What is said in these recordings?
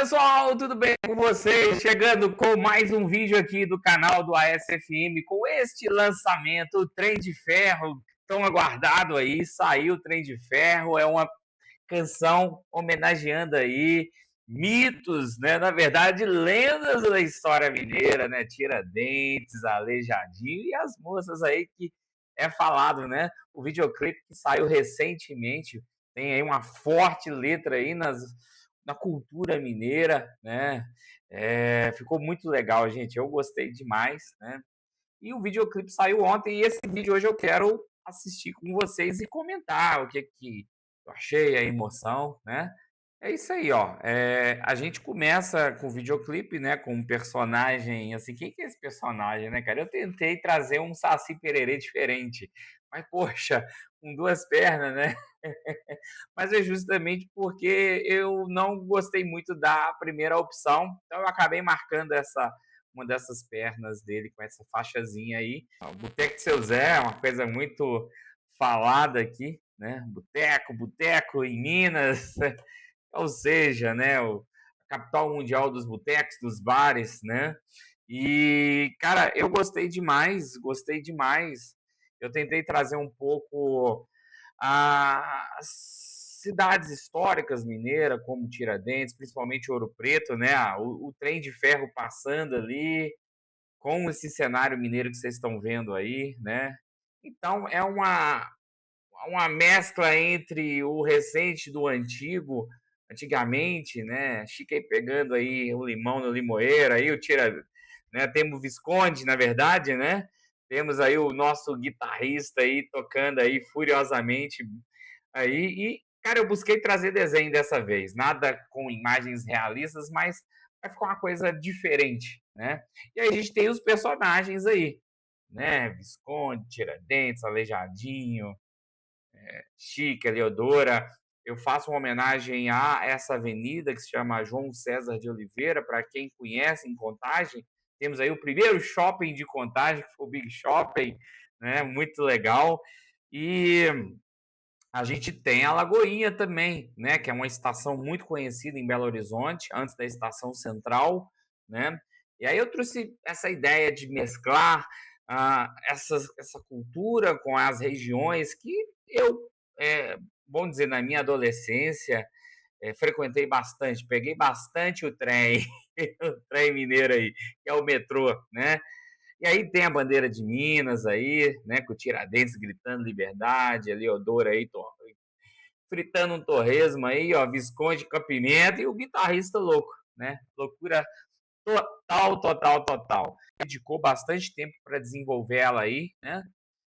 pessoal, tudo bem com vocês? Chegando com mais um vídeo aqui do canal do ASFM com este lançamento, o Trem de Ferro, tão aguardado aí, saiu o Trem de Ferro, é uma canção homenageando aí mitos, né? Na verdade, lendas da história mineira, né? Tiradentes, Aleijadinho e as moças aí que é falado, né? O videoclipe que saiu recentemente tem aí uma forte letra aí na cultura mineira, né? Ficou muito legal, gente. Eu gostei demais, né? E o videoclipe saiu ontem e esse vídeo hoje eu quero assistir com vocês e comentar o que eu achei, a emoção, né? É isso aí, ó. A gente começa com o videoclipe, né? Com um personagem, assim, quem que é esse personagem, né, cara? Eu tentei trazer um Saci Pererê diferente, mas, poxa, com duas pernas, né? Mas é justamente porque eu não gostei muito da primeira opção, então eu acabei marcando uma dessas pernas dele com essa faixazinha aí. O Boteco de Seu Zé é uma coisa muito falada aqui, né? Boteco em Minas, ou seja, né? A capital mundial dos botecos, dos bares, né? E, cara, eu gostei demais, gostei demais. Eu tentei trazer um pouco as cidades históricas mineiras, como Tiradentes, principalmente Ouro Preto, né? O trem de ferro passando ali, com esse cenário mineiro que vocês estão vendo aí, né? Então, é uma mescla entre o recente do antigo, antigamente, né? Fiquei pegando aí o limão no limoeiro, aí o né? Temos o Visconde, na verdade, né? Temos aí o nosso guitarrista aí tocando aí furiosamente aí e, cara, eu busquei trazer desenho dessa vez, nada com imagens realistas, mas vai ficar uma coisa diferente, né? E aí a gente tem os personagens aí, né? Visconde, Tiradentes, Aleijadinho, Chique, Eleodora. Eu faço uma homenagem a essa avenida que se chama João César de Oliveira, para quem conhece em Contagem. Temos aí o primeiro shopping de Contagem, que foi o Big Shopping, né? Muito legal. E a gente tem a Lagoinha também, né? Que é uma estação muito conhecida em Belo Horizonte, antes da Estação Central, né? E aí eu trouxe essa ideia de mesclar essa cultura com as regiões que eu, bom dizer, na minha adolescência, frequentei bastante, peguei bastante o trem, o trem mineiro aí, que é o metrô, né? E aí tem a bandeira de Minas aí, né? Com o Tiradentes gritando liberdade, a Eleodora aí fritando um torresmo aí, ó, Visconde com a pimenta e o guitarrista louco, né? Loucura total. Dedicou bastante tempo para desenvolver ela aí, né?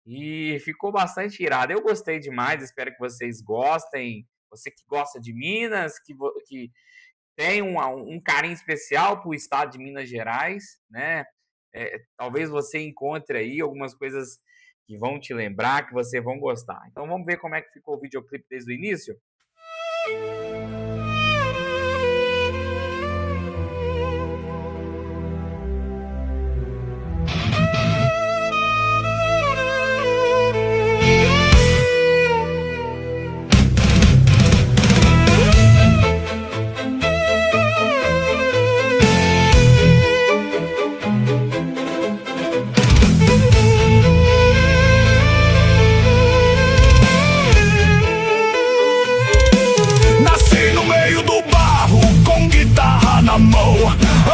E ficou bastante irado. Eu gostei demais, espero que vocês gostem. Você que gosta de Minas, que tem um carinho especial para o estado de Minas Gerais, né? Talvez você encontre aí algumas coisas que vão te lembrar, que você vão gostar. Então vamos ver como é que ficou o videoclipe desde o início?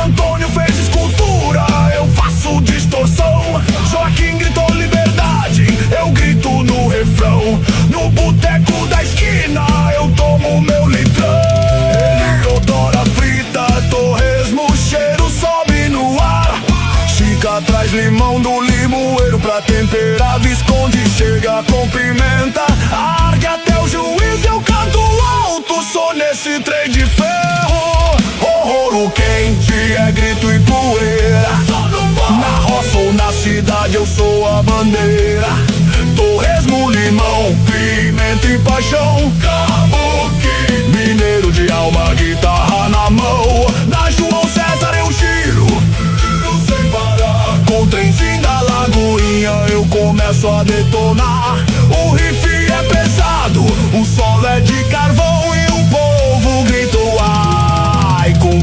Antônio fez escultura, eu faço distorção. Joaquim gritou liberdade, eu grito no refrão. No boteco da esquina eu tomo meu litrão. Eleodora frita, torresmo, cheiro sobe no ar. Chica traz limão do limoeiro pra temperar. Visconde chega com pimenta, arde até o juiz. Eu canto alto, sou nesse trem de ferro. Horror quente é grito e poeira. Na roça ou na cidade eu sou a bandeira. Torresmo, limão, pimenta e paixão. Kabuki, mineiro de alma, guitarra na mão. Na João César eu giro sem parar. Com o trenzinho da Lagoinha eu começo a detonar. O riff é pesado, o solo é de carvão e o povo grita ai, com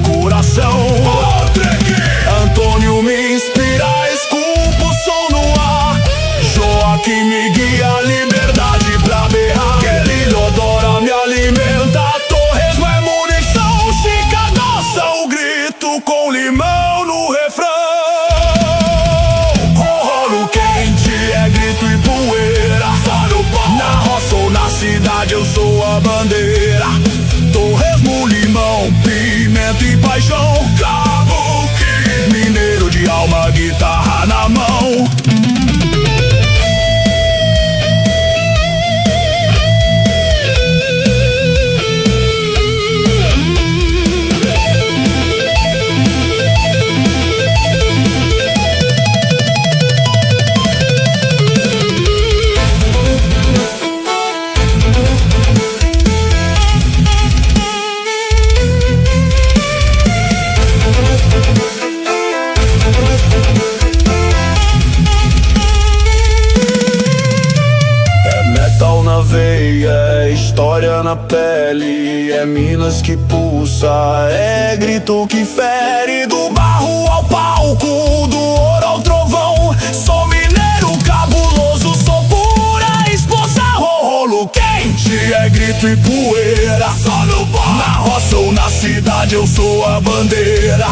na pele, é Minas que pulsa, é grito que fere. Do barro ao palco, do ouro ao trovão, sou mineiro cabuloso, sou pura explosão. Rolo quente, é grito e poeira, só no bom. Na roça ou na cidade eu sou a bandeira.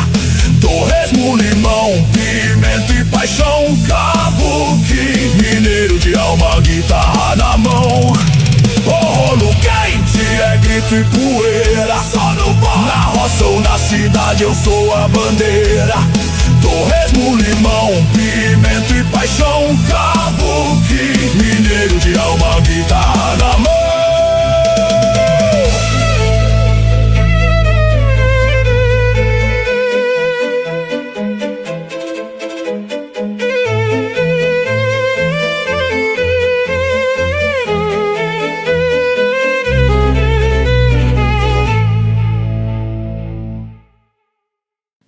Torresmo, limão, pimenta e paixão. Kabuki, mineiro de alma, guitarra na mão. Rolo quente, é grito e poeira, só no bom. Na roça ou na cidade eu sou a bandeira. Torresmo, limão, pimenta e paixão. Kabuki, mineiro de alma, guitarra na mão.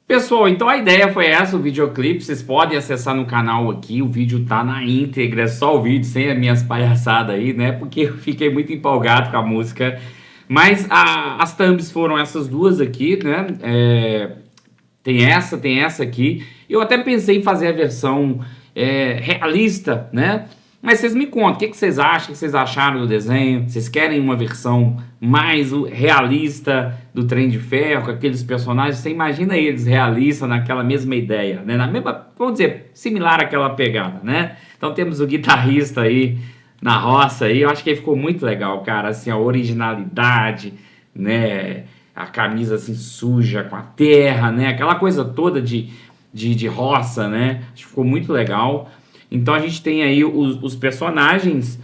Pessoal, então a ideia foi essa, o videoclipe. Vocês podem acessar no canal aqui, o vídeo tá na íntegra, só o vídeo, sem as minhas palhaçadas aí, né? Porque eu fiquei muito empolgado com a música. Mas as thumbs foram essas duas aqui, né? Tem essa aqui. Eu até pensei em fazer a versão realista, né? Mas vocês me contam, o que vocês acham? O que vocês acharam do desenho? Vocês querem uma versão mais realista do Trem de Ferro, com aqueles personagens? Você imagina eles realistas naquela mesma ideia, né? Na mesma, vamos dizer, similar àquela pegada, né? Então temos o guitarrista aí na roça aí, eu acho que aí ficou muito legal, cara, assim, a originalidade, né? A camisa assim suja com a terra, né? Aquela coisa toda de roça, né? Acho que ficou muito legal. Então a gente tem aí os personagens,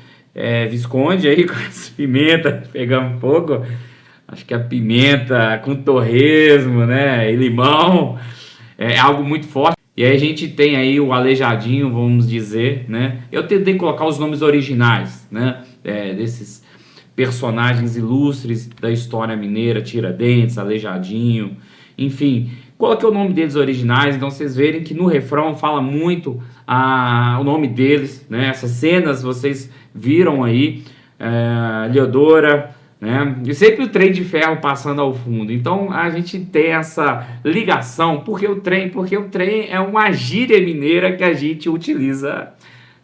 Visconde aí com as pimentas pegando fogo, acho que a pimenta com torresmo, né, e limão, é algo muito forte. E aí a gente tem aí o Aleijadinho, vamos dizer, né, eu tentei colocar os nomes originais, né, desses personagens ilustres da história mineira, Tiradentes, Aleijadinho, enfim, coloquei o nome deles originais, então vocês verem que no refrão fala muito o nome deles, né? Essas cenas vocês viram aí, Eleodora, né? E sempre o trem de ferro passando ao fundo. Então a gente tem essa ligação, porque o trem é uma gíria mineira que a gente utiliza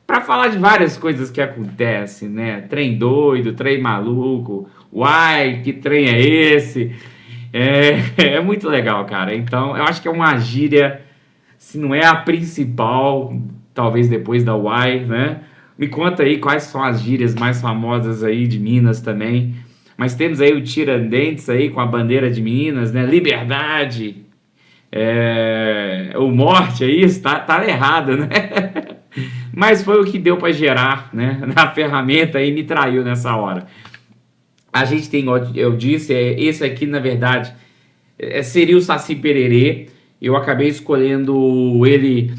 para falar de várias coisas que acontecem, né? Trem doido, trem maluco, uai, que trem é esse? É muito legal, cara. Então, eu acho que é uma gíria, se não é a principal, talvez depois da Uai, né? Me conta aí quais são as gírias mais famosas aí de Minas também. Mas temos aí o Tiradentes aí com a bandeira de Minas, né? Liberdade, o morte aí, tá errado, né? Mas foi o que deu para gerar, né? Na ferramenta aí me traiu nessa hora. A gente tem, eu disse, esse aqui na verdade seria o Saci Pererê. Eu acabei escolhendo ele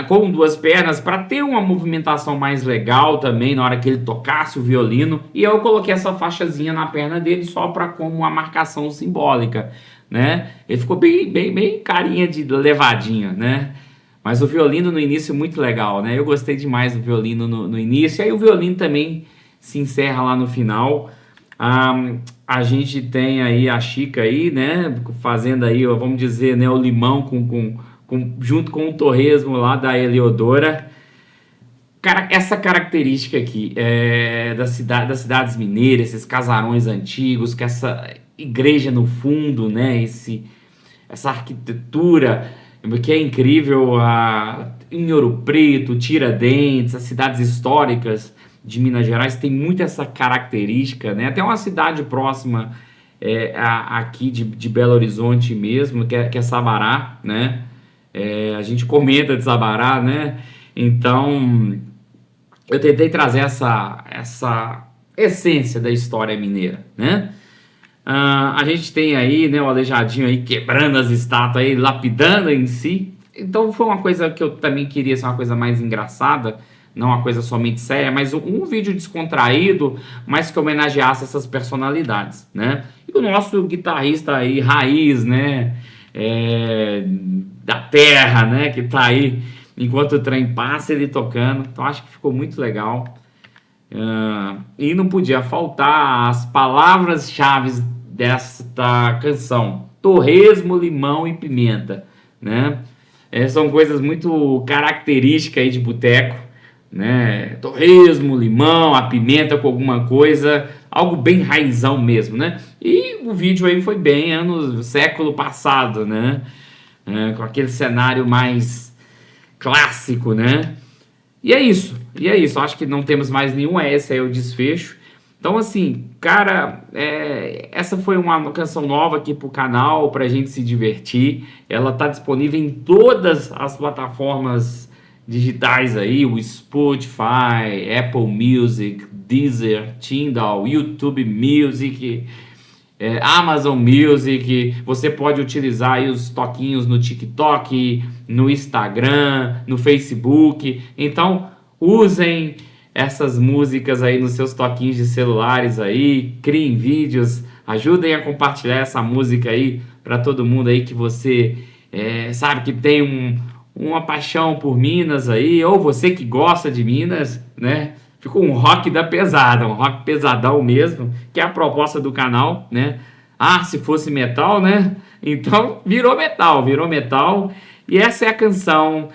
com duas pernas para ter uma movimentação mais legal também na hora que ele tocasse o violino. E eu coloquei essa faixazinha na perna dele só para como uma marcação simbólica, né? Ele ficou bem carinha de levadinha, né? Mas o violino no início é muito legal, né? Eu gostei demais do violino no início. E aí o violino também se encerra lá no final. A gente tem aí a Chica aí, né, fazendo aí, vamos dizer, né, o limão junto com o torresmo lá da Eleodora. Cara, essa característica aqui das cidades mineiras, esses casarões antigos, com essa igreja no fundo, né, essa arquitetura que é incrível, em Ouro Preto, Tiradentes, as cidades históricas de Minas Gerais tem muito essa característica, né? Até uma cidade próxima aqui de Belo Horizonte mesmo, que é Sabará, né? A gente comenta de Sabará, né? Então, eu tentei trazer essa essência da história mineira, né? A gente tem aí, né, o Aleijadinho aí quebrando as estátuas aí, lapidando em si. Então foi uma coisa que eu também queria ser uma coisa mais engraçada, não uma coisa somente séria, mas um vídeo descontraído, mas que homenageasse essas personalidades, né? E o nosso guitarrista aí, raiz, né? Da terra, né? Que tá aí, enquanto o trem passa, ele tocando. Então acho que ficou muito legal. E não podia faltar as palavras-chave desta canção: torresmo, limão e pimenta, né? São coisas muito características aí de boteco, né? Torresmo, limão, a pimenta com alguma coisa, algo bem raizão mesmo, né? E o vídeo aí foi bem século passado, né? Com aquele cenário mais clássico, né? E é isso, acho que não temos mais nenhum, esse aí é o desfecho. Então, assim, cara, essa foi uma canção nova aqui pro canal, pra gente se divertir. Ela tá disponível em todas as plataformas digitais aí, o Spotify, Apple Music, Deezer, Tidal, YouTube Music, Amazon Music. Você pode utilizar aí os toquinhos no TikTok, no Instagram, no Facebook. Então, usem essas músicas aí nos seus toquinhos de celulares aí, criem vídeos, ajudem a compartilhar essa música aí para todo mundo aí que você sabe que tem uma paixão por Minas aí, ou você que gosta de Minas, né? Ficou um rock da pesada, um rock pesadão mesmo, que é a proposta do canal, né? Ah, se fosse metal, né? Então virou metal, virou metal. E essa é a canção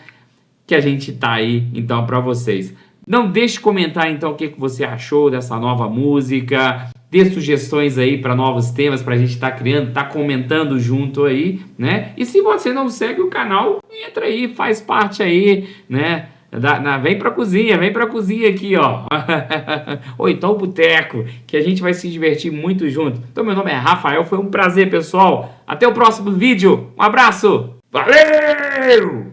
que a gente tá aí, então, para vocês. Não deixe de comentar, então, o que você achou dessa nova música. Dê sugestões aí para novos temas para a gente estar criando, tá comentando junto aí, né? E se você não segue o canal, entra aí, faz parte aí, né? Vem pra cozinha aqui, ó. Ou então o boteco, que a gente vai se divertir muito junto. Então, meu nome é Rafael, foi um prazer, pessoal. Até o próximo vídeo. Um abraço. Valeu!